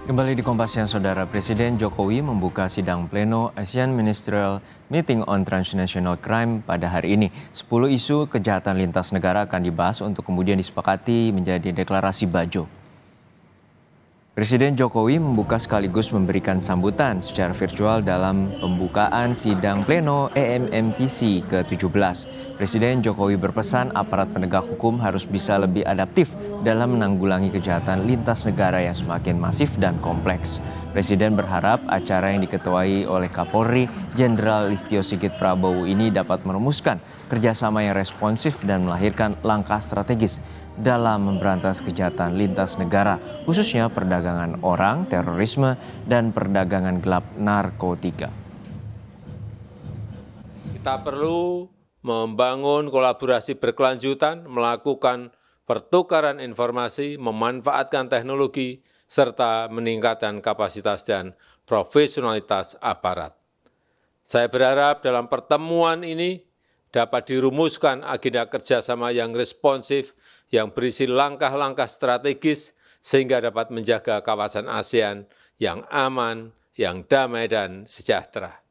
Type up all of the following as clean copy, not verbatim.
Kembali di Kompas Siang, Saudara. Presiden Jokowi membuka sidang pleno ASEAN Ministerial Meeting on Transnational Crime pada hari ini. 10 isu kejahatan lintas negara akan dibahas untuk kemudian disepakati menjadi deklarasi Bajo. Presiden Jokowi membuka sekaligus memberikan sambutan secara virtual dalam pembukaan sidang pleno EMMTC ke-17. Presiden Jokowi berpesan aparat penegak hukum harus bisa lebih adaptif dalam menanggulangi kejahatan lintas negara yang semakin masif dan kompleks. Presiden berharap acara yang diketuai oleh Kapolri Jenderal Listio Sigit Prabowo ini dapat merumuskan kerjasama yang responsif dan melahirkan langkah strategis dalam memberantas kejahatan lintas negara, khususnya perdagangan orang, terorisme, dan perdagangan gelap narkotika. Kita perlu membangun kolaborasi berkelanjutan, melakukan pertukaran informasi, memanfaatkan teknologi, serta meningkatkan kapasitas dan profesionalitas aparat. Saya berharap dalam pertemuan ini dapat dirumuskan agenda kerjasama yang responsif, yang berisi langkah-langkah strategis sehingga dapat menjaga kawasan ASEAN yang aman, yang damai dan sejahtera.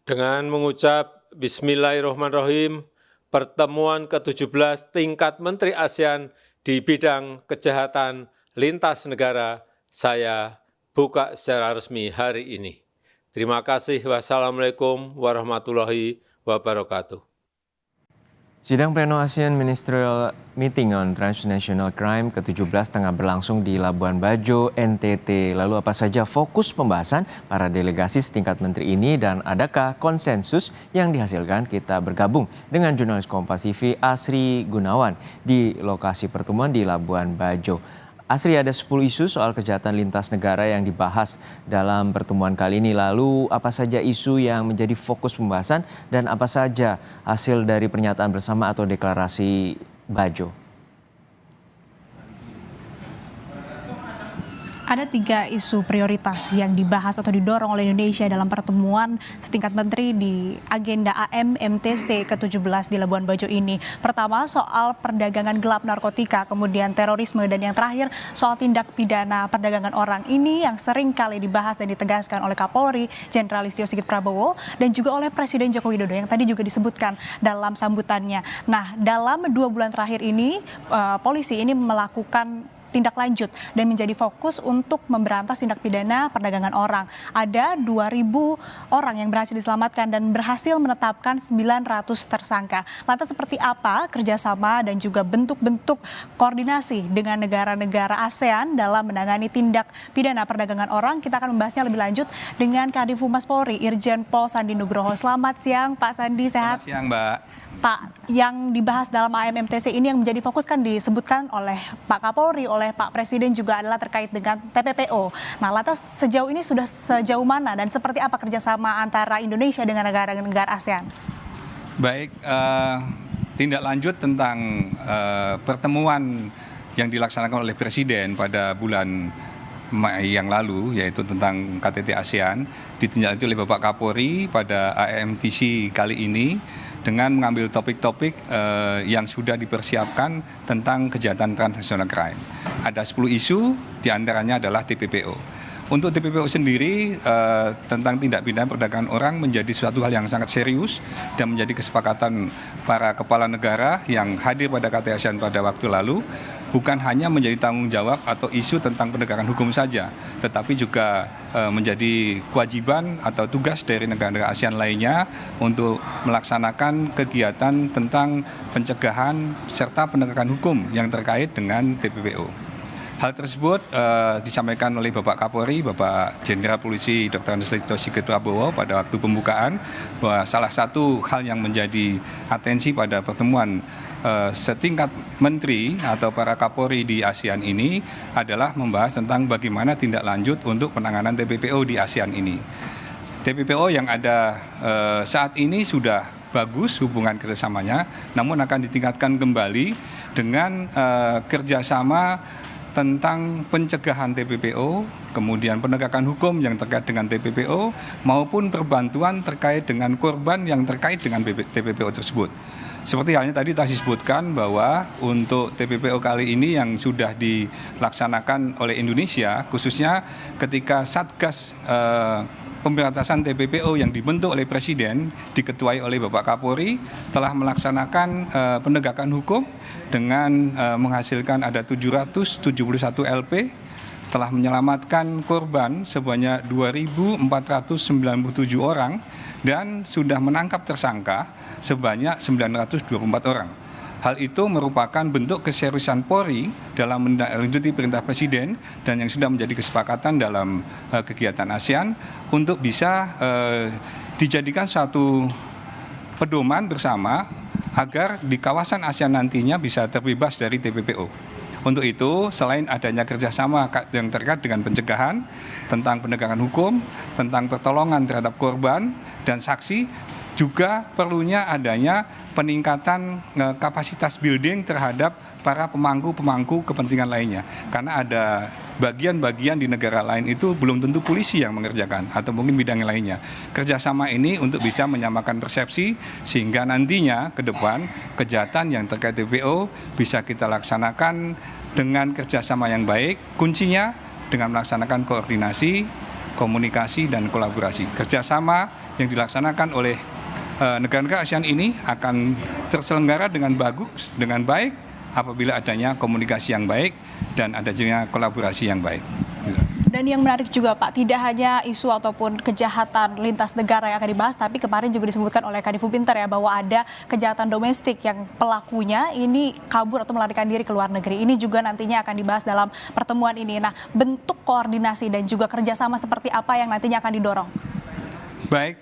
Dengan mengucap Bismillahirrahmanirrahim, pertemuan ke-17 tingkat Menteri ASEAN di bidang kejahatan lintas negara saya buka secara resmi hari ini. Terima kasih. Wassalamualaikum warahmatullahi wabarakatuh. Sidang pleno ASEAN Ministerial Meeting on Transnational Crime ke-17 tengah berlangsung di Labuan Bajo, NTT. Lalu apa saja fokus pembahasan para delegasi setingkat menteri ini dan adakah konsensus yang dihasilkan? Kita bergabung dengan jurnalis Kompas TV Asri Gunawan di lokasi pertemuan di Labuan Bajo. Asri, ada 10 isu soal kejahatan lintas negara yang dibahas dalam pertemuan kali ini. Lalu apa saja isu yang menjadi fokus pembahasan dan apa saja hasil dari pernyataan bersama atau deklarasi Bajo? Ada 3 isu prioritas yang dibahas atau didorong oleh Indonesia dalam pertemuan setingkat menteri di agenda AMMTC ke-17 di Labuan Bajo ini. Pertama, soal perdagangan gelap narkotika, kemudian terorisme, dan yang terakhir soal tindak pidana perdagangan orang. Ini yang sering kali dibahas dan ditegaskan oleh Kapolri Jenderal Listio Sigit Prabowo dan juga oleh Presiden Joko Widodo yang tadi juga disebutkan dalam sambutannya. Nah, dalam 2 bulan terakhir ini, polisi ini melakukan tindak lanjut dan menjadi fokus untuk memberantas tindak pidana perdagangan orang. Ada 2.000 orang yang berhasil diselamatkan dan berhasil menetapkan 900 tersangka. Lantas seperti apa kerjasama dan juga bentuk-bentuk koordinasi dengan negara-negara ASEAN dalam menangani tindak pidana perdagangan orang? Kita akan membahasnya lebih lanjut dengan Kadif Humas Polri, Irjen Pol Sandi Nugroho. Selamat siang Pak Sandi, sehat? Selamat siang Mbak. Pak, yang dibahas dalam AMMTC ini yang menjadi fokus kan disebutkan oleh Pak Kapolri, oleh Pak Presiden juga adalah terkait dengan TPPO. Nah, lantas sejauh ini sudah sejauh mana dan seperti apa kerjasama antara Indonesia dengan negara-negara ASEAN? Baik, tindak lanjut tentang pertemuan yang dilaksanakan oleh Presiden pada bulan Mei yang lalu, yaitu tentang KTT ASEAN, ditindaklanjuti oleh Bapak Kapolri pada AMMTC kali ini dengan mengambil topik-topik yang sudah dipersiapkan tentang kejahatan transnational crime. Ada 10 isu, diantaranya adalah TPPO. Untuk TPPO sendiri tentang tindak pidana perdagangan orang menjadi suatu hal yang sangat serius dan menjadi kesepakatan para kepala negara yang hadir pada KTT ASEAN pada waktu lalu, bukan hanya menjadi tanggung jawab atau isu tentang penegakan hukum saja, tetapi juga menjadi kewajiban atau tugas dari negara-negara ASEAN lainnya untuk melaksanakan kegiatan tentang pencegahan serta penegakan hukum yang terkait dengan TPPO. Hal tersebut disampaikan oleh Bapak Kapolri, Bapak Jenderal Polisi Dr. Andes Listio Sigit Prabowo pada waktu pembukaan, bahwa salah satu hal yang menjadi atensi pada pertemuan setingkat menteri atau para Kapolri di ASEAN ini adalah membahas tentang bagaimana tindak lanjut untuk penanganan TPPO di ASEAN ini. TPPO yang ada saat ini sudah bagus hubungan kerjasamanya, namun akan ditingkatkan kembali dengan kerjasama tentang pencegahan TPPO, kemudian penegakan hukum yang terkait dengan TPPO, maupun perbantuan terkait dengan korban yang terkait dengan TPPO tersebut. seperti halnya tadi disebutkan bahwa untuk TPPO kali ini yang sudah dilaksanakan oleh Indonesia, khususnya ketika Satgas Pemberantasan TPPO yang dibentuk oleh Presiden, diketuai oleh Bapak Kapolri, telah melaksanakan penegakan hukum dengan menghasilkan ada 771 LP, telah menyelamatkan korban sebanyak 2.497 orang, dan sudah menangkap tersangka sebanyak 924 orang. Hal itu merupakan bentuk keseriusan Polri dalam menindaklanjuti perintah Presiden dan yang sudah menjadi kesepakatan dalam kegiatan ASEAN untuk bisa dijadikan suatu pedoman bersama agar di kawasan ASEAN nantinya bisa terbebas dari TPPO. Untuk itu, selain adanya kerjasama yang terkait dengan pencegahan, tentang penegakan hukum, tentang pertolongan terhadap korban dan saksi, juga perlunya adanya peningkatan kapasitas building terhadap para pemangku kepentingan lainnya. Karena ada bagian-bagian di negara lain itu belum tentu polisi yang mengerjakan atau mungkin bidang lainnya. Kerjasama ini untuk bisa menyamakan persepsi sehingga nantinya ke depan kejahatan yang terkait TPO bisa kita laksanakan dengan kerjasama yang baik. Kuncinya dengan melaksanakan koordinasi, komunikasi, dan kolaborasi. Kerjasama yang dilaksanakan oleh negara-negara ASEAN ini akan terselenggara dengan bagus, dengan baik apabila adanya komunikasi yang baik dan adanya kolaborasi yang baik. Dan yang menarik juga Pak, tidak hanya isu ataupun kejahatan lintas negara yang akan dibahas, tapi kemarin juga disebutkan oleh Kadifu Pinter ya bahwa ada kejahatan domestik yang pelakunya ini kabur atau melarikan diri ke luar negeri. Ini juga nantinya akan dibahas dalam pertemuan ini. Nah, bentuk koordinasi dan juga kerjasama seperti apa yang nantinya akan didorong? Baik,